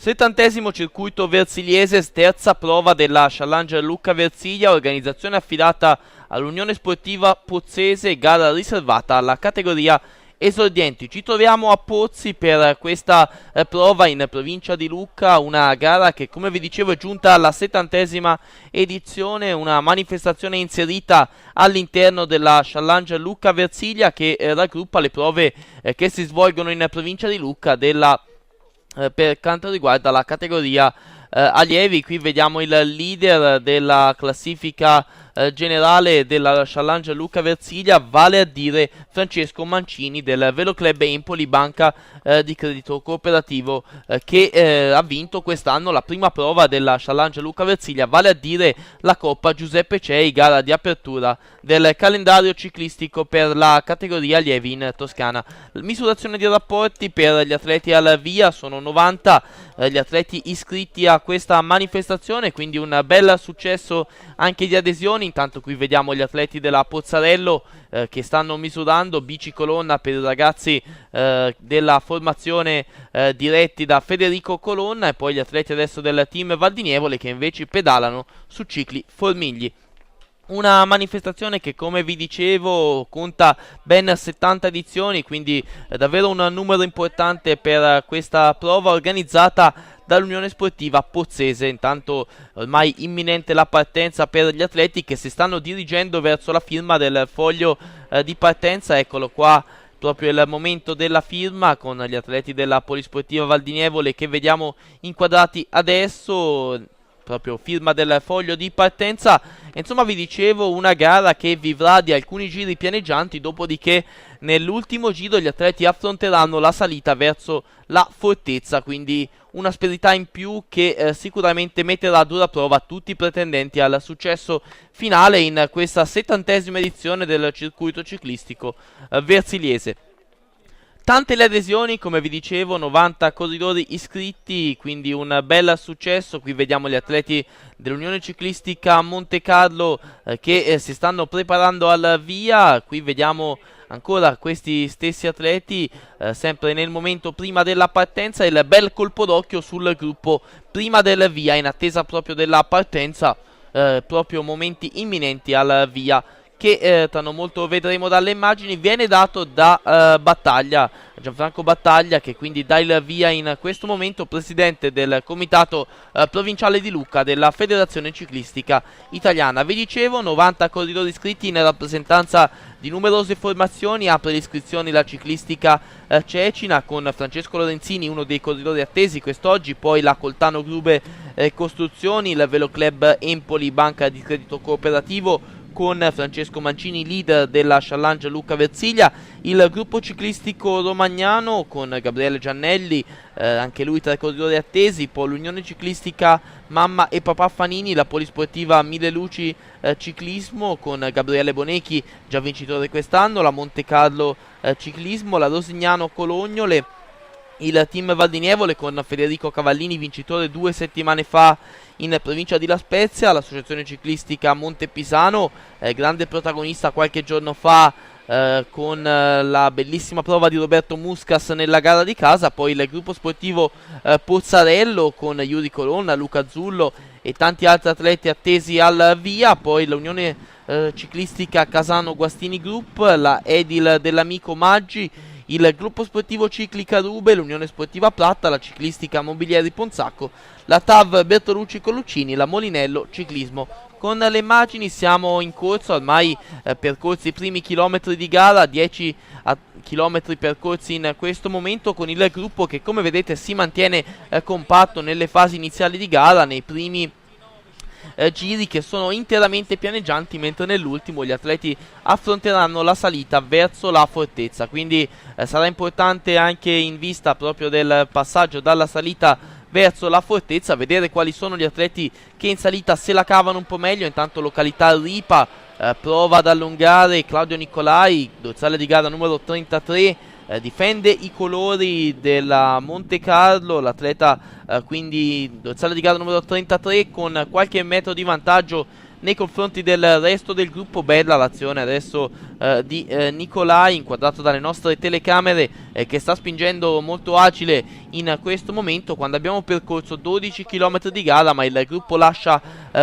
70° circuito versiliese, terza prova della Challenge Lucca Versilia, organizzazione affidata all'Unione Sportiva Pozzese, gara riservata alla categoria esordienti. Ci troviamo a Pozzi per questa prova in provincia di Lucca, una gara che, come vi dicevo, è giunta alla 70° edizione, una manifestazione inserita all'interno della Challenge Lucca Versilia che raggruppa le prove che si svolgono in provincia di Lucca per quanto riguarda la categoria allievi. Qui vediamo il leader della classifica generale della Challenge Lucca Versilia, vale a dire Francesco Mancini del Velo Club Empoli Banca di Credito Cooperativo, che ha vinto quest'anno la prima prova della Challenge Lucca Versilia, vale a dire la Coppa Giuseppe Cei, gara di apertura del calendario ciclistico per la categoria allievi in Toscana. Misurazione di rapporti per gli atleti al via: sono 90 gli atleti iscritti a questa manifestazione, quindi un bel successo anche di adesioni. Intanto qui vediamo gli atleti della Pozzarello che stanno misurando, bici colonna per i ragazzi della formazione diretti da Federico Colonna, e poi gli atleti adesso del team Valdinievole che invece pedalano su cicli Formigli. Una manifestazione che, come vi dicevo, conta ben 70 edizioni, quindi davvero un numero importante per questa prova organizzata dall'Unione Sportiva Pozzese. Intanto ormai imminente la partenza per gli atleti che si stanno dirigendo verso la firma del foglio di partenza. Eccolo qua, proprio il momento della firma con gli atleti della Polisportiva Valdinievole che vediamo inquadrati adesso. Proprio firma del foglio di partenza. Insomma, vi dicevo, una gara che vivrà di alcuni giri pianeggianti, dopodiché nell'ultimo giro gli atleti affronteranno la salita verso la fortezza, quindi un'asperità in più che sicuramente metterà a dura prova tutti i pretendenti al successo finale in questa 70° edizione del circuito ciclistico versiliese. Tante le adesioni, come vi dicevo, 90 corridori iscritti, quindi un bel successo. Qui vediamo gli atleti dell'Unione Ciclistica Monte Carlo che si stanno preparando al via. Qui vediamo ancora questi stessi atleti, sempre nel momento prima della partenza. Il bel colpo d'occhio sul gruppo prima del via, in attesa proprio della partenza, proprio momenti imminenti al via, che tra non molto vedremo dalle immagini, viene dato da Battaglia, Gianfranco Battaglia, che quindi dà il via in questo momento, presidente del comitato provinciale di Lucca della Federazione Ciclistica Italiana. Vi dicevo, 90 corridori iscritti in rappresentanza di numerose formazioni. Apre le iscrizioni la Ciclistica Cecina con Francesco Lorenzini, uno dei corridori attesi quest'oggi, poi la Coltano Grube Costruzioni, il Velo Club Empoli Banca di Credito Cooperativo con Francesco Mancini, leader della Challenge Lucca Versilia, il gruppo ciclistico romagnano con Gabriele Giannelli, anche lui tra i corridori attesi, poi l'Unione Ciclistica Mamma e Papà Fanini, la Polisportiva Mille Luci Ciclismo con Gabriele Bonechi, già vincitore quest'anno, la Monte Carlo Ciclismo, la Rosignano Colognole, il team Valdinievole con Federico Cavallini, vincitore 2 settimane fa in provincia di La Spezia, l'associazione ciclistica Montepisano, grande protagonista qualche giorno fa con la bellissima prova di Roberto Muscas nella gara di casa, poi il gruppo sportivo Pozzarello con Yuri Colonna, Luca Zullo e tanti altri atleti attesi al via, poi l'Unione Ciclistica Casano Guastini Group, la Edil dell'amico Maggi, il gruppo sportivo Ciclica Rube, l'Unione Sportiva Platta, la Ciclistica Mobilieri Ponzacco, la TAV Bertolucci Colluccini, la Molinello Ciclismo. Con le immagini siamo in corsa, ormai percorsi i primi chilometri di gara, 10 chilometri percorsi in questo momento, con il gruppo che, come vedete, si mantiene compatto nelle fasi iniziali di gara, nei primi giri che sono interamente pianeggianti, mentre nell'ultimo gli atleti affronteranno la salita verso la fortezza, quindi sarà importante, anche in vista proprio del passaggio dalla salita verso la fortezza, vedere quali sono gli atleti che in salita se la cavano un po' meglio. Intanto località Ripa, prova ad allungare Claudio Nicolai, dorsale di gara numero 33, difende i colori della Monte Carlo, l'atleta quindi dorsale di gara numero 33 con qualche metro di vantaggio nei confronti del resto del gruppo. Bella l'azione adesso di Nicolai, inquadrato dalle nostre telecamere, che sta spingendo molto agile in questo momento, quando abbiamo percorso 12 km di gara, ma il gruppo lascia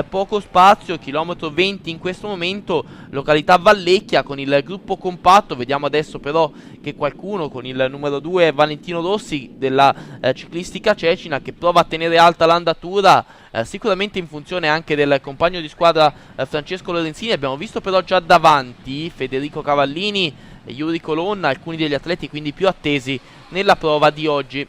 poco spazio. Chilometro 20 in questo momento, località Vallecchia, con il gruppo compatto. Vediamo adesso però che qualcuno con il numero 2 Valentino Rossi della ciclistica Cecina, che prova a tenere alta l'andatura, sicuramente in funzione anche del compagno di squadra Francesco Lorenzini. Abbiamo visto però già davanti Federico Cavallini e Yuri Colonna, alcuni degli atleti quindi più attesi nella prova di oggi.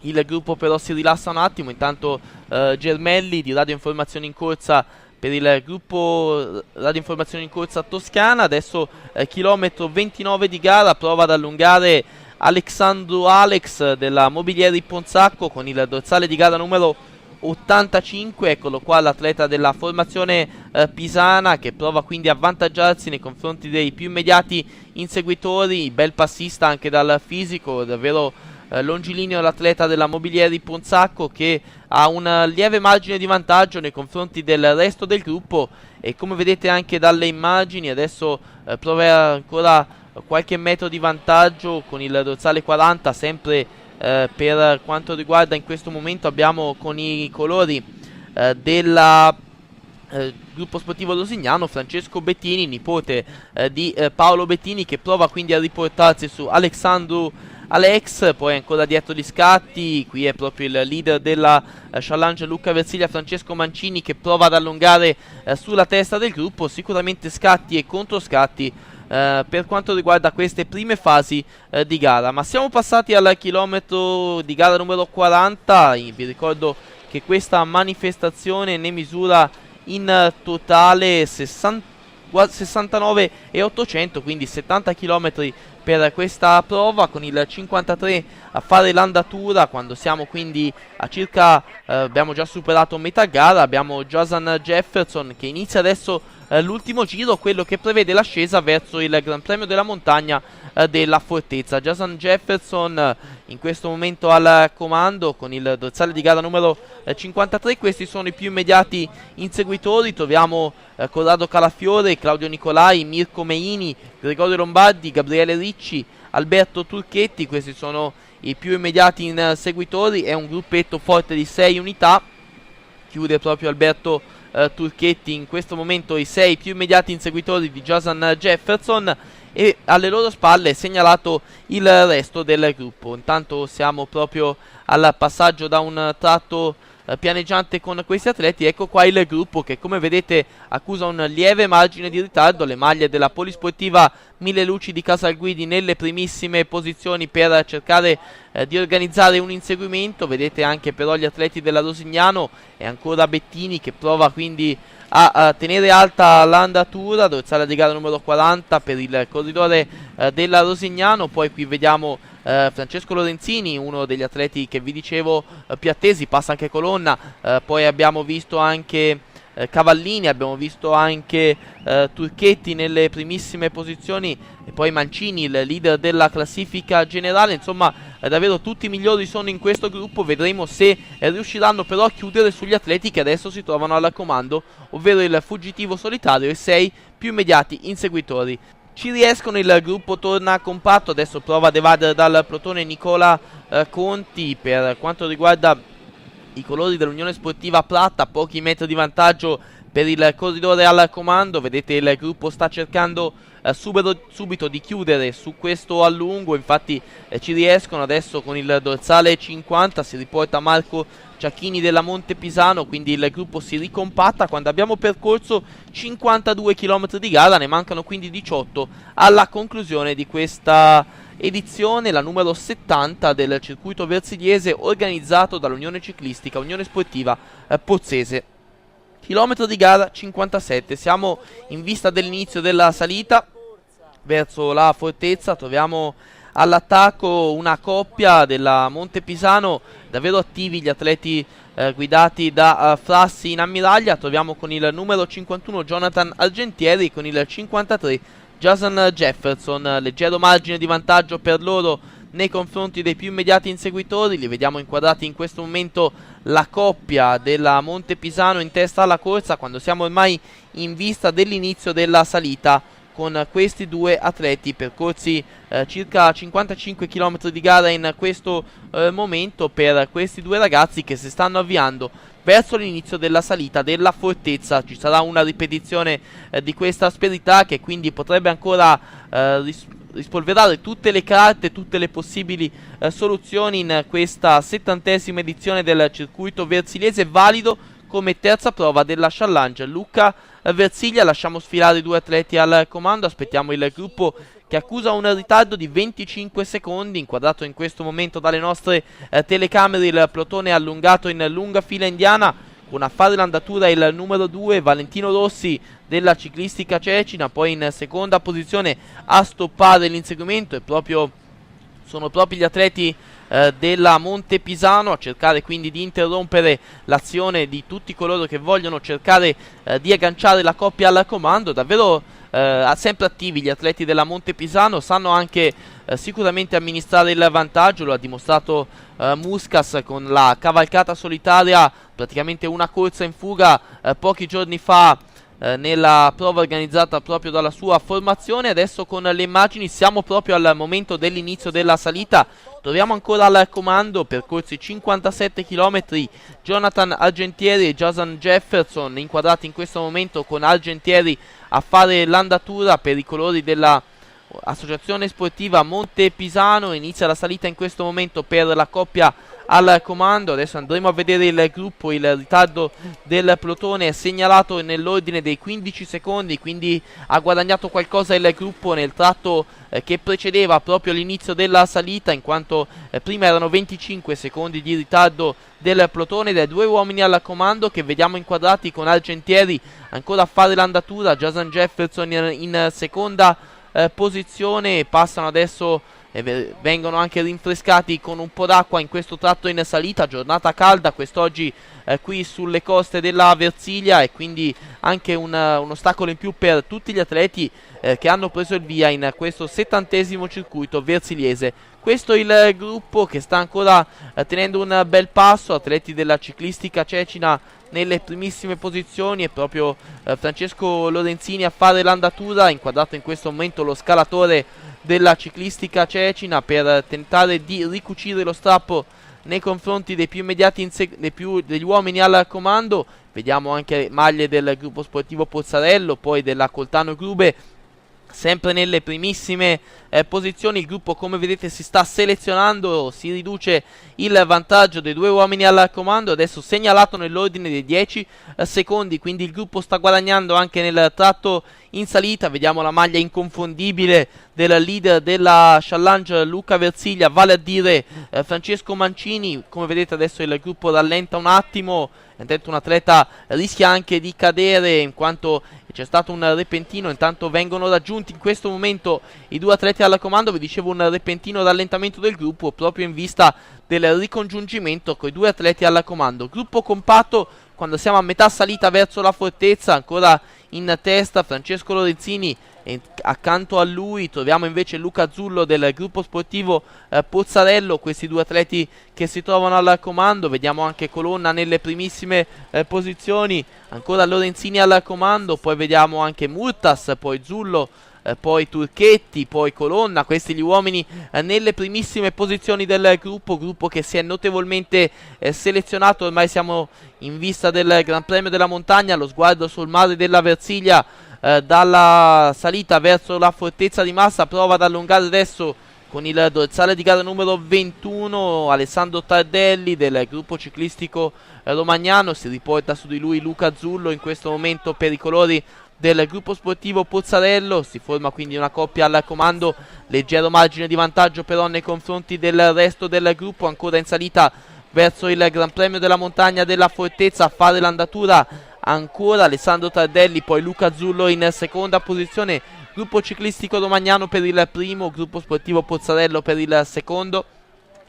Il gruppo però si rilassa un attimo, intanto Germelli di Radio Informazione in Corsa per il gruppo Radio Informazione in Corsa Toscana. Adesso chilometro 29 di gara, prova ad allungare Alexandro Alex della Mobilieri Ponzacco con il dorsale di gara numero 85. Eccolo qua l'atleta della formazione pisana, che prova quindi a avvantaggiarsi nei confronti dei più immediati inseguitori. Bel passista anche dal fisico, davvero longilineo l'atleta della Mobilieri Ponzacco, che ha un lieve margine di vantaggio nei confronti del resto del gruppo, e come vedete anche dalle immagini adesso prova ancora qualche metro di vantaggio con il dorsale 40, sempre per quanto riguarda in questo momento abbiamo con i colori del gruppo sportivo rosignano Francesco Bettini, nipote di Paolo Bettini, che prova quindi a riportarsi su Alexandru Alex. Poi ancora dietro gli scatti, qui è proprio il leader della Challenge Luca Versiglia, Francesco Mancini, che prova ad allungare sulla testa del gruppo. Sicuramente scatti e controscatti per quanto riguarda queste prime fasi di gara. Ma siamo passati al chilometro di gara numero 40. Vi ricordo che questa manifestazione ne misura in totale 69.800, quindi 70 km per questa prova, con il 53 a fare l'andatura, quando siamo quindi a circa abbiamo già superato metà gara. Abbiamo Jason Jefferson che inizia adesso l'ultimo giro, quello che prevede l'ascesa verso il Gran Premio della Montagna della Fortezza. Jason Jefferson in questo momento al comando con il dorsale di gara numero 53. Questi sono i più immediati inseguitori. Troviamo Corrado Calafiore, Claudio Nicolai, Mirko Meini, Gregorio Lombardi, Gabriele Ricci, Alberto Turchetti. Questi sono i più immediati inseguitori. È un gruppetto forte di 6 unità. Chiude proprio Alberto Turchetti in questo momento i 6 più immediati inseguitori di Jason Jefferson, e alle loro spalle è segnalato il resto del gruppo. Intanto siamo proprio al passaggio da un tratto pianeggiante con questi atleti. Ecco qua il gruppo che, come vedete, accusa un lieve margine di ritardo. Le maglie della Polisportiva Mille Luci di Casalguidi nelle primissime posizioni per cercare di organizzare un inseguimento. Vedete anche però gli atleti della Rosignano e ancora Bettini, che prova quindi a tenere alta l'andatura. Dorsale di gara numero 40 per il corridore della Rosignano. Poi qui vediamo Francesco Lorenzini, uno degli atleti che vi dicevo più attesi. Passa anche Colonna, poi abbiamo visto anche Cavallini, abbiamo visto anche Turchetti nelle primissime posizioni, e poi Mancini, il leader della classifica generale. Insomma, davvero tutti i migliori sono in questo gruppo. Vedremo se riusciranno però a chiudere sugli atleti che adesso si trovano al comando, ovvero il fuggitivo solitario e 6 più immediati inseguitori. Ci riescono, il gruppo torna compatto. Adesso prova ad evadere dal plotone Nicola Conti. Per quanto riguarda i colori dell'Unione Sportiva Pratta, pochi metri di vantaggio per il corridore al comando. Vedete, il gruppo sta cercando subito di chiudere su questo allungo. Infatti ci riescono. Adesso con il dorsale 50 si riporta Marco Ciacchini della Montepisano, quindi il gruppo si ricompatta. Quando abbiamo percorso 52 km di gara, ne mancano quindi 18 alla conclusione di questa edizione, la numero 70 del circuito versigliese, organizzato dall'Unione Ciclistica Unione Sportiva Pozzese. Chilometro di gara 57, siamo in vista dell'inizio della salita verso la fortezza. Troviamo all'attacco una coppia della Montepisano, davvero attivi gli atleti guidati da Frassi in ammiraglia. Troviamo con il numero 51 Jonathan Argentieri, con il 53 Jason Jefferson. Leggero margine di vantaggio per loro nei confronti dei più immediati inseguitori. Li vediamo inquadrati in questo momento la coppia della Montepisano in testa alla corsa, quando siamo ormai in vista dell'inizio della salita con questi due atleti, percorsi circa 55 km di gara in questo momento per questi due ragazzi che si stanno avviando verso l'inizio della salita della fortezza. Ci sarà una ripetizione di questa asperità che quindi potrebbe ancora rispolverare tutte le carte, tutte le possibili soluzioni in questa 70ª edizione del circuito versiliese, valido come terza prova della challenge Lucca Versiglia. Lasciamo sfilare i due atleti al comando, aspettiamo il gruppo che accusa un ritardo di 25 secondi, inquadrato in questo momento dalle nostre telecamere. Il plotone è allungato in lunga fila indiana, con a fare l'andatura il numero 2 Valentino Rossi della ciclistica cecina, poi in seconda posizione a stoppare l'inseguimento sono proprio gli atleti della Montepisano a cercare quindi di interrompere l'azione di tutti coloro che vogliono cercare di agganciare la coppia al comando. Davvero sempre attivi gli atleti della Montepisano, sanno anche sicuramente amministrare il vantaggio, lo ha dimostrato Muscas con la cavalcata solitaria, praticamente una corsa in fuga pochi giorni fa nella prova organizzata proprio dalla sua formazione. Adesso con le immagini siamo proprio al momento dell'inizio della salita, troviamo ancora al comando, percorsi 57 km, Jonathan Argentieri e Jason Jefferson inquadrati in questo momento, con Argentieri a fare l'andatura per i colori della associazione sportiva Montepisano. Inizia la salita in questo momento per la coppia al comando. Adesso andremo a vedere il gruppo. Il ritardo del plotone è segnalato nell'ordine dei 15 secondi, quindi ha guadagnato qualcosa il gruppo nel tratto che precedeva proprio l'inizio della salita, in quanto prima erano 25 secondi di ritardo del plotone. Dai due uomini al comando che vediamo inquadrati, con Argentieri ancora a fare l'andatura, Jason Jefferson in seconda posizione. Passano adesso vengono anche rinfrescati con un po' d'acqua in questo tratto in salita. Giornata calda quest'oggi qui sulle coste della Versilia, e quindi anche un ostacolo in più per tutti gli atleti che hanno preso il via in questo 70° circuito versiliese. Questo è il gruppo che sta ancora tenendo un bel passo, atleti della ciclistica cecina nelle primissime posizioni, e proprio Francesco Lorenzini a fare l'andatura, inquadrato in questo momento lo scalatore della ciclistica cecina, per tentare di ricucire lo strappo nei confronti dei più immediati degli uomini al comando. Vediamo anche maglie del gruppo sportivo Pozzarello, poi della Coltano Grube, sempre nelle primissime posizioni. Il gruppo, come vedete, si sta selezionando, si riduce il vantaggio dei due uomini al comando, adesso segnalato nell'ordine dei 10 secondi, quindi il gruppo sta guadagnando anche nel tratto in salita. Vediamo la maglia inconfondibile del leader della challenge Lucca Versiglia, vale a dire Francesco Mancini. Come vedete adesso il gruppo rallenta un attimo, intanto un atleta rischia anche di cadere in quanto c'è stato un repentino. Intanto vengono raggiunti in questo momento i due atleti al comando, vi dicevo un repentino rallentamento del gruppo proprio in vista del ricongiungimento con i due atleti al comando. Gruppo compatto quando siamo a metà salita verso la fortezza, ancora in testa Francesco Lorenzini, e accanto a lui troviamo invece Luca Zullo del gruppo sportivo Pozzarello. Questi due atleti che si trovano al comando. Vediamo anche Colonna nelle primissime posizioni, ancora Lorenzini al comando, poi vediamo anche Murtas, poi Zullo, poi Turchetti, poi Colonna. Questi gli uomini nelle primissime posizioni del gruppo che si è notevolmente selezionato. Ormai siamo in vista del Gran Premio della Montagna, lo sguardo sul mare della Versilia dalla salita verso la fortezza di Massa. Prova ad allungare adesso con il dorsale di gara numero 21 Alessandro Tardelli del gruppo ciclistico romagnano. Si riporta su di lui Luca Zullo in questo momento per i colori del gruppo sportivo Pozzarello. Si forma quindi una coppia al comando, leggero margine di vantaggio però nei confronti del resto del gruppo, ancora in salita verso il Gran Premio della Montagna della Fortezza. A fare l'andatura ancora Alessandro Tardelli, poi Luca Zullo in seconda posizione. Gruppo ciclistico romagnano per il primo, gruppo sportivo Pozzarello per il secondo.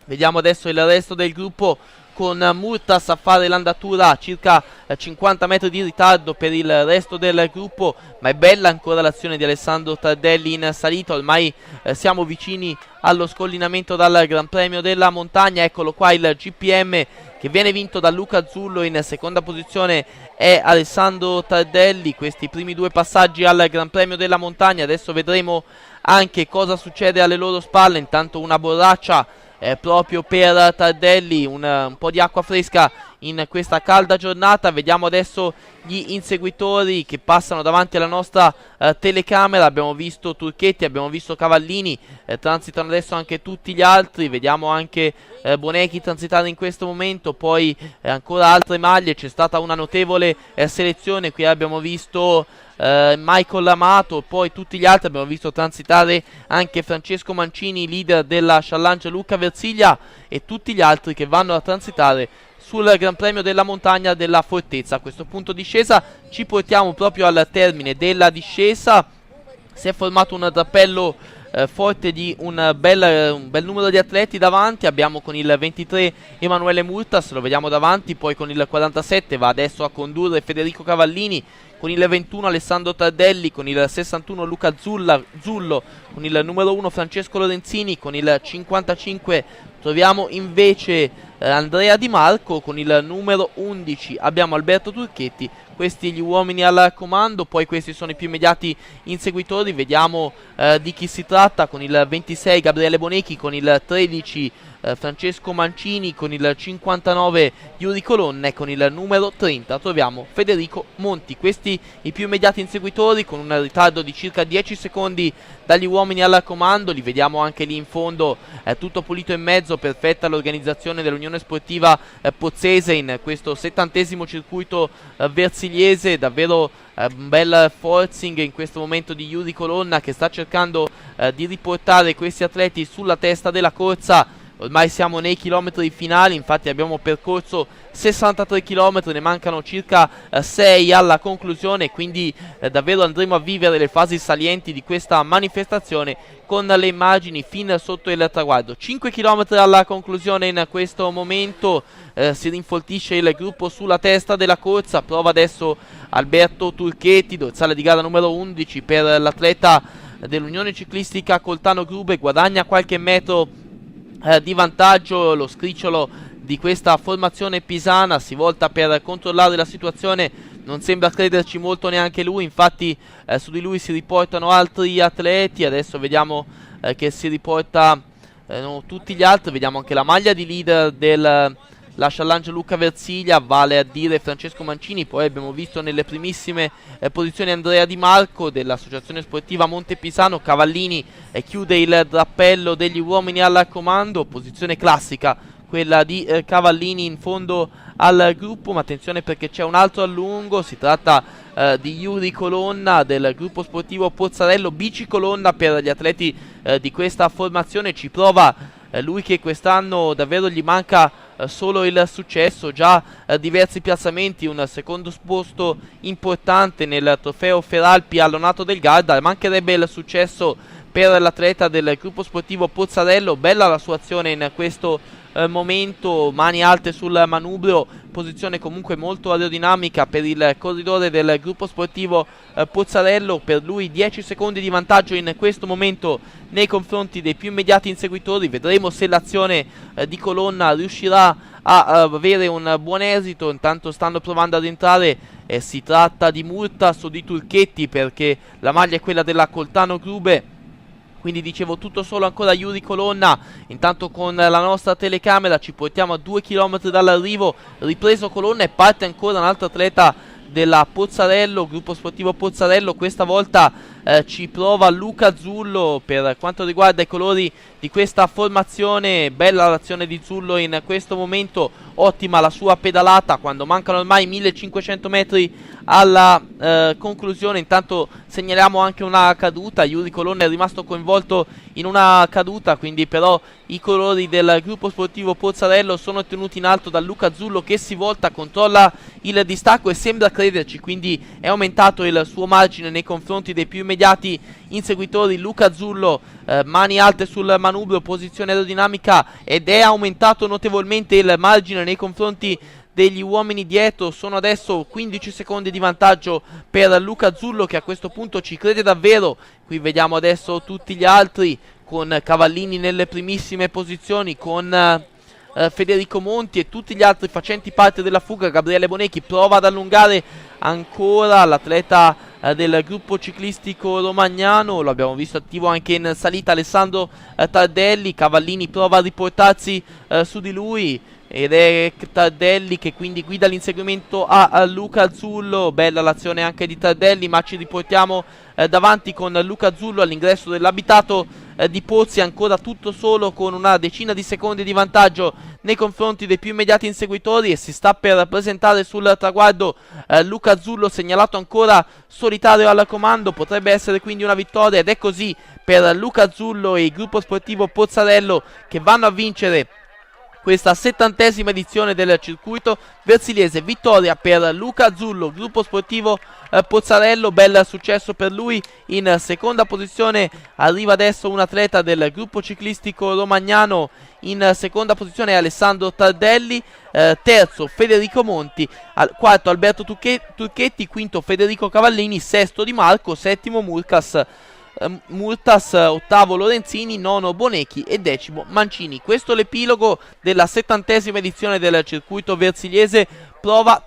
Vediamo adesso il resto del gruppo con Murtas a fare l'andatura a circa 50 metri di ritardo per il resto del gruppo, ma è bella ancora l'azione di Alessandro Tardelli in salita. Ormai siamo vicini allo scollinamento dal Gran Premio della Montagna. Eccolo qua il GPM che viene vinto da Luca Zullo. In seconda posizione è Alessandro Tardelli. Questi primi due passaggi al Gran Premio della Montagna. Adesso vedremo anche cosa succede alle loro spalle. Intanto una borraccia proprio per Tardelli, un po' di acqua fresca in questa calda giornata. Vediamo adesso gli inseguitori che passano davanti alla nostra telecamera. Abbiamo visto Turchetti, abbiamo visto Cavallini, transitano adesso anche tutti gli altri. Vediamo anche Bonecchi transitare in questo momento, poi ancora altre maglie. C'è stata una notevole selezione. Qui abbiamo visto Michael Amato, poi tutti gli altri. Abbiamo visto transitare anche Francesco Mancini, leader della Challenge Lucca Versilia, e tutti gli altri che vanno a transitare sul Gran Premio della Montagna della Fortezza. A questo punto discesa ci portiamo proprio al termine della discesa. Si è formato un drappello forte di un bel numero di atleti davanti. Abbiamo con il 23 Emanuele Murtas, lo vediamo davanti, poi con il 47 va adesso a condurre Federico Cavallini, con il 21 Alessandro Tardelli, con il 61 Luca Zullo, con il numero 1 Francesco Lorenzini, con il 55 troviamo invece Andrea Di Marco, con il numero 11 abbiamo Alberto Turchetti. Questi gli uomini al comando. Poi questi sono i più immediati inseguitori. Vediamo di chi si tratta. Con il 26 Gabriele Bonecchi, con il 13 Francesco Mancini, con il 59 Yuri Colonna, e con il numero 30 troviamo Federico Monti. Questi i più immediati inseguitori, con un ritardo di circa 10 secondi dagli uomini al comando. Li vediamo anche lì in fondo, tutto pulito in mezzo. Perfetta l'organizzazione dell'Unione Sportiva Pozzese in questo 70° circuito versiliese. Davvero un bel forcing in questo momento di Yuri Colonna, che sta cercando di riportare questi atleti sulla testa della corsa. Ormai siamo nei chilometri finali, infatti abbiamo percorso 63 km, ne mancano circa 6 alla conclusione, quindi davvero andremo a vivere le fasi salienti di questa manifestazione con le immagini fin sotto il traguardo. 5 km alla conclusione in questo momento, si rinfoltisce il gruppo sulla testa della corsa. Prova adesso Alberto Turchetti, dorsale di gara numero 11 per l'atleta dell'Unione Ciclistica Coltano Grube, guadagna qualche metro di vantaggio. Lo scricciolo di questa formazione pisana si volta per controllare la situazione, non sembra crederci molto neanche lui, infatti su di lui si riportano altri atleti. Adesso vediamo che si riporta tutti gli altri. Vediamo anche la maglia di leader della Challenge Lucca Versilia, vale a dire Francesco Mancini. Poi abbiamo visto nelle primissime posizioni Andrea Di Marco dell'Associazione Sportiva Montepisano. Cavallini chiude il drappello degli uomini al comando, posizione classica quella di Cavallini in fondo al gruppo, ma attenzione perché c'è un altro allungo. Si tratta di Yuri Colonna del gruppo sportivo Pozzarello, bicicolonna per gli atleti di questa formazione. Ci prova lui, che quest'anno davvero gli manca solo il successo, già diversi piazzamenti, un secondo posto importante nel trofeo Feralpi Allonato del Garda. Mancherebbe il successo per l'atleta del gruppo sportivo Pozzarello. Bella la sua azione in questo momento, mani alte sul manubrio, posizione comunque molto aerodinamica per il corridore del gruppo sportivo Pozzarello. Per lui 10 secondi di vantaggio in questo momento nei confronti dei più immediati inseguitori. Vedremo se l'azione di Colonna riuscirà a avere un buon esito. Intanto stanno provando ad entrare, si tratta di Murtas o di Turchetti, perché la maglia è quella della Coltano Grube. Quindi dicevo, tutto solo ancora Yuri Colonna. Intanto con la nostra telecamera ci portiamo a 2 km dall'arrivo. Ripreso Colonna e parte ancora un altro atleta della Pozzarello, gruppo sportivo Pozzarello. Questa volta ci prova Luca Zullo per quanto riguarda i colori di questa formazione. Bella l'azione di Zullo in questo momento, ottima la sua pedalata quando mancano ormai 1500 metri alla conclusione. Intanto segnaliamo anche una caduta, Yuri Colonna è rimasto coinvolto in una caduta, quindi però i colori del gruppo sportivo Pozzarello sono tenuti in alto da Luca Zullo, che si volta, controlla il distacco e sembra crederci, quindi è aumentato il suo margine nei confronti dei più immediati inseguitori. Luca Zullo mani alte sul manubrio, posizione aerodinamica, ed è aumentato notevolmente il margine nei confronti degli uomini dietro. Sono adesso 15 secondi di vantaggio per Luca Zullo, che a questo punto ci crede davvero. Qui vediamo adesso tutti gli altri, con Cavallini nelle primissime posizioni, con Federico Monti e tutti gli altri facenti parte della fuga. Gabriele Bonecchi prova ad allungare ancora l'atleta del gruppo ciclistico romagnano, lo abbiamo visto attivo anche in salita Alessandro Tardelli. Cavallini prova a riportarsi su di lui, ed è Tardelli che quindi guida l'inseguimento a Luca Zullo. Bella l'azione anche di Tardelli, ma ci riportiamo davanti con Luca Zullo all'ingresso dell'abitato di Pozzi, ancora tutto solo con una decina di secondi di vantaggio nei confronti dei più immediati inseguitori, e si sta per presentare sul traguardo Luca Zullo, segnalato ancora solitario al comando. Potrebbe essere quindi una vittoria, ed è così per Luca Zullo e il gruppo sportivo Pozzarello, che vanno a vincere questa 70ª edizione del circuito versiliese. Vittoria per Luca Zullo, gruppo sportivo Pozzarello, bel successo per lui. In seconda posizione arriva adesso un atleta del gruppo ciclistico romagnano, in seconda posizione Alessandro Tardelli, terzo Federico Monti, quarto Alberto Turchetti, quinto Federico Cavallini, sesto Di Marco, settimo Murtas, ottavo Lorenzini, nono Bonecchi e decimo Mancini. Questo è l'epilogo della 70ª edizione del circuito versiliese,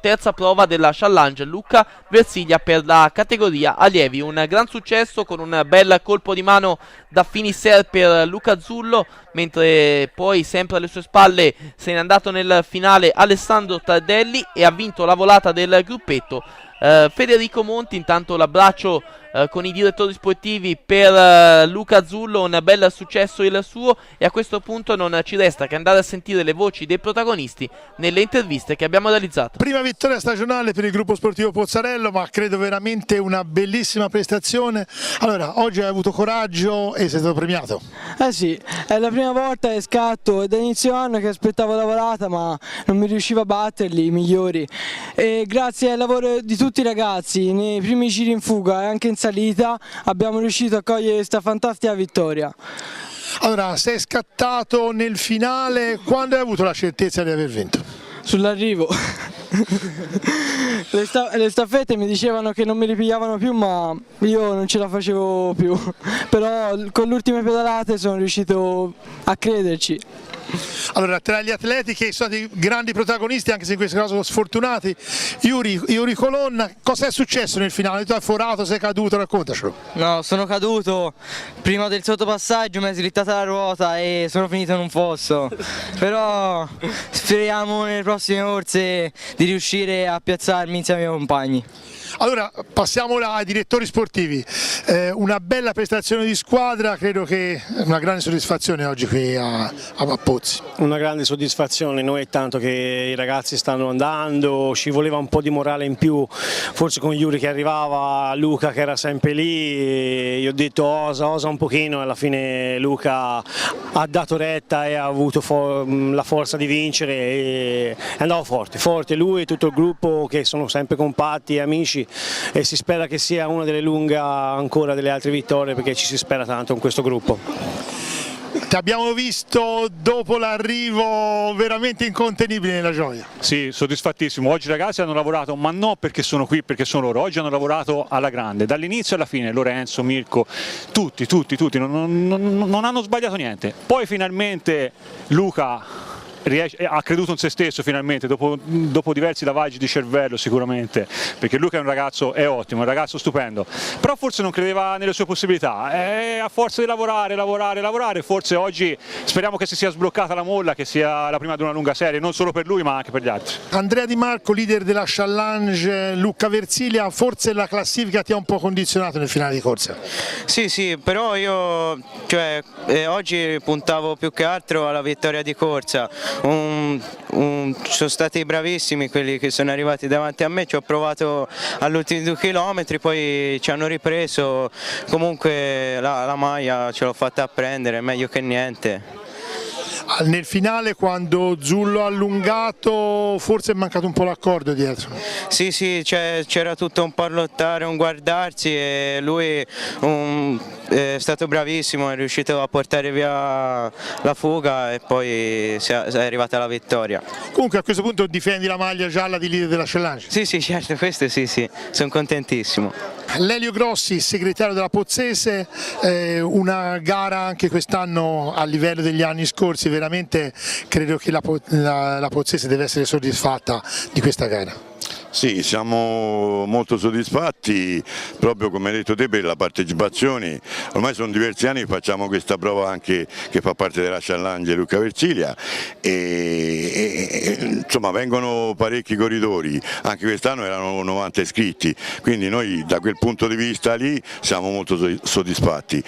terza prova della Challenge Lucca Versilia per la categoria allievi. Un gran successo con un bel colpo di mano da finisher per Luca Zullo, mentre poi sempre alle sue spalle se n'è andato nel finale Alessandro Tardelli e ha vinto la volata del gruppetto Federico Monti. Intanto l'abbraccio con i direttori sportivi per Luca Zullo, un bel successo il suo, e a questo punto non ci resta che andare a sentire le voci dei protagonisti nelle interviste che abbiamo realizzato. Prima vittoria stagionale per il gruppo sportivo Pozzarello, ma credo veramente una bellissima prestazione. Allora, oggi hai avuto coraggio e sei stato premiato. Sì, è la prima volta che scatto, è da inizio anno che aspettavo la volata, ma non mi riuscivo a batterli i migliori, e grazie al lavoro di tutti i ragazzi nei primi giri in fuga e anche in salita abbiamo riuscito a cogliere questa fantastica vittoria. Allora, sei scattato nel finale, quando hai avuto la certezza di aver vinto? Sull'arrivo. Le staffette mi dicevano che non mi ripigliavano più, ma io non ce la facevo più, però con le ultime pedalate sono riuscito a crederci. Allora, tra gli atleti che sono stati grandi protagonisti, anche se in questo caso sfortunati, Yuri Colonna, cosa è successo nel finale? Tu hai forato, sei caduto, raccontacelo. No, sono caduto prima del sottopassaggio, mi è slittata la ruota e sono finito in un fosso. Però speriamo nelle prossime corse di riuscire a piazzarmi insieme ai miei compagni. Allora, passiamo ai direttori sportivi. Una bella prestazione di squadra, credo che una grande soddisfazione oggi qui a Pozzi. Una grande soddisfazione, noi è tanto che i ragazzi stanno andando, ci voleva un po' di morale in più, forse con Yuri che arrivava, Luca che era sempre lì, io ho detto osa un pochino, e alla fine Luca ha dato retta e ha avuto la forza di vincere, e è andato forte lui e tutto il gruppo che sono sempre compatti e amici, e si spera che sia una delle lunghe ancora delle altre vittorie, perché ci si spera tanto con questo gruppo. Ti abbiamo visto dopo l'arrivo veramente incontenibile nella gioia. Sì, soddisfattissimo. Oggi i ragazzi hanno lavorato, ma non perché sono qui, perché sono loro. Oggi hanno lavorato alla grande, dall'inizio alla fine. Lorenzo, Mirko, tutti, non hanno sbagliato niente. Poi finalmente Luca ha creduto in se stesso finalmente, dopo diversi lavaggi di cervello sicuramente, perché Luca è un ragazzo, è ottimo, è un ragazzo stupendo, però forse non credeva nelle sue possibilità, e a forza di lavorare, forse oggi speriamo che si sia sbloccata la molla, che sia la prima di una lunga serie, non solo per lui ma anche per gli altri. Andrea Di Marco, leader della Challenge Lucca Versilia, forse la classifica ti ha un po' condizionato nel finale di corsa? Sì, però io oggi puntavo più che altro alla vittoria di corsa. Sono stati bravissimi quelli che sono arrivati davanti a me, ci ho provato all'ultimi 2 chilometri, poi ci hanno ripreso, comunque la maglia ce l'ho fatta a prendere, meglio che niente. Nel finale, quando Zullo ha allungato, forse è mancato un po' l'accordo dietro. Sì, c'era tutto un po' a lottare, un guardarsi, e lui è stato bravissimo, è riuscito a portare via la fuga e poi è arrivata la vittoria. Comunque a questo punto difendi la maglia gialla di leader della challenge. Sì, certo, questo sì, sono contentissimo. Lelio Grossi, segretario della Pozzese, una gara anche quest'anno a livello degli anni scorsi, veramente credo che la Pozzese deve essere soddisfatta di questa gara. Sì, siamo molto soddisfatti, proprio come hai detto te, per la partecipazione. Ormai sono diversi anni che facciamo questa prova anche che fa parte della challenge Lucca Versilia e insomma vengono parecchi corridori, anche quest'anno erano 90 iscritti, quindi noi da quel punto di vista lì siamo molto soddisfatti.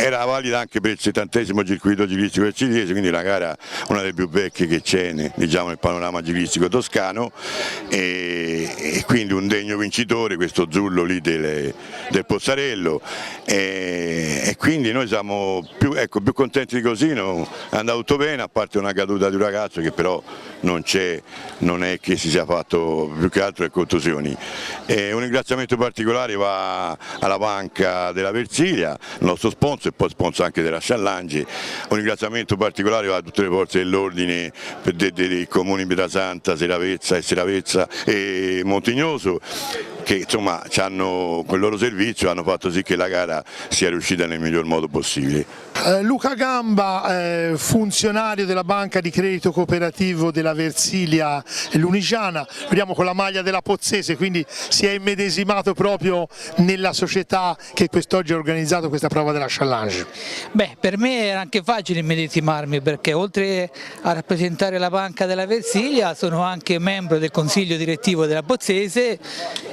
Era valida anche per il 70° circuito ciclistico versiliese, quindi una gara, una delle più vecchie che c'è nel panorama ciclistico toscano, e quindi un degno vincitore questo Zullo lì del Pozzarello, e quindi noi siamo più contenti di così. No? È andato tutto bene, a parte una caduta di un ragazzo che però non è che si sia fatto, più che altro è contusioni. Un ringraziamento particolare va alla Banca della Versilia, il nostro sponsor e poi sponsor anche della challenge. Un ringraziamento particolare va a tutte le forze dell'ordine dei comuni Pietrasanta, Seravezza e Montignoso, che insomma hanno quel loro servizio, hanno fatto sì che la gara sia riuscita nel miglior modo possibile. Luca Gamba, funzionario della Banca di Credito Cooperativo della Versilia Lunigiana, vediamo con la maglia della Pozzese, quindi si è immedesimato proprio nella società che quest'oggi ha organizzato questa prova della challenge. Beh, per me era anche facile immedesimarmi, perché oltre a rappresentare la Banca della Versilia sono anche membro del consiglio direttivo della Pozzese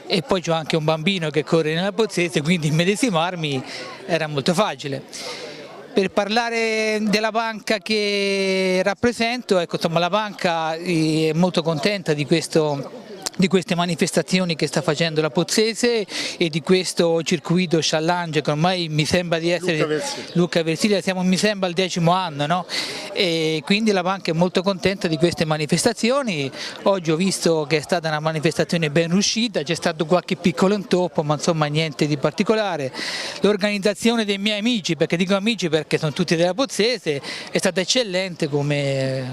e poi c'ho anche un bambino che corre nella Pozzese, quindi immedesimarmi era molto facile. Per parlare della banca che rappresento, ecco, insomma, la banca è molto contenta di queste manifestazioni che sta facendo la Pozzese e di questo circuito challenge che ormai mi sembra di essere Lucca Versilia, siamo mi sembra al 10° anno, no? E quindi la banca è molto contenta di queste manifestazioni. Oggi ho visto che è stata una manifestazione ben riuscita, c'è stato qualche piccolo intoppo, ma insomma niente di particolare. L'organizzazione dei miei amici, perché dico amici perché sono tutti della Pozzese, è stata eccellente come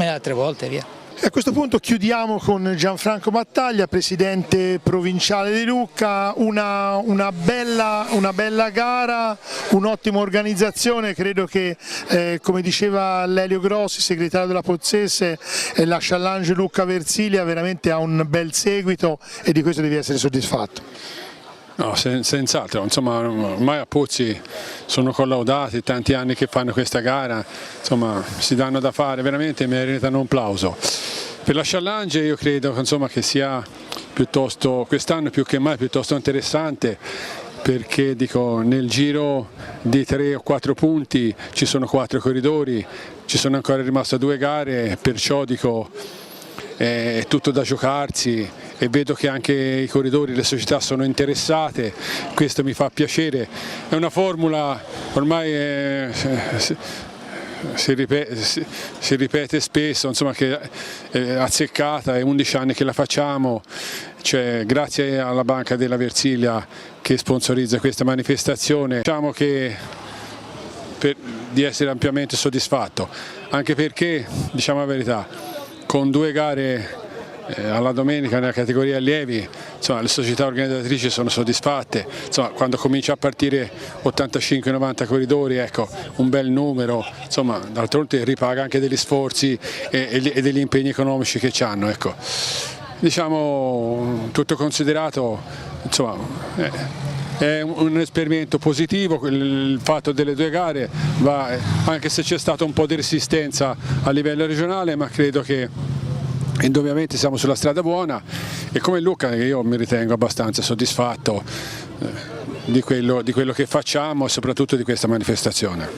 altre volte, via. A questo punto chiudiamo con Gianfranco Battaglia, presidente provinciale di Lucca, una bella gara, un'ottima organizzazione. Credo che come diceva Lelio Grossi, segretario della Pozzese, la challenge Lucca Versilia veramente ha un bel seguito e di questo devi essere soddisfatto. No, senz'altro, insomma ormai a Pozzi sono collaudati, tanti anni che fanno questa gara, insomma si danno da fare, veramente meritano un plauso. Per la challenge io credo insomma, che sia piuttosto, quest'anno più che mai piuttosto interessante, perché dico, nel giro di 3 o 4 punti ci sono 4 corridori, ci sono ancora rimaste 2 gare, perciò dico è tutto da giocarsi e vedo che anche i corridori, le società sono interessate, questo mi fa piacere. È una formula ormai si ripete spesso, insomma, che è azzeccata, è 11 anni che la facciamo, cioè, grazie alla Banca della Versilia che sponsorizza questa manifestazione. Diciamo che di essere ampiamente soddisfatto, anche perché, diciamo la verità, con 2 gare alla domenica nella categoria allievi, insomma, le società organizzatrici sono soddisfatte, insomma, quando comincia a partire 85-90 corridori, ecco, un bel numero, insomma, d'altronde ripaga anche degli sforzi e degli impegni economici che hanno, ecco. Diciamo, tutto considerato, insomma, è un esperimento positivo il fatto delle 2 gare, anche se c'è stata un po' di resistenza a livello regionale, ma credo che indubbiamente siamo sulla strada buona e come Lucca io mi ritengo abbastanza soddisfatto di quello che facciamo e soprattutto di questa manifestazione.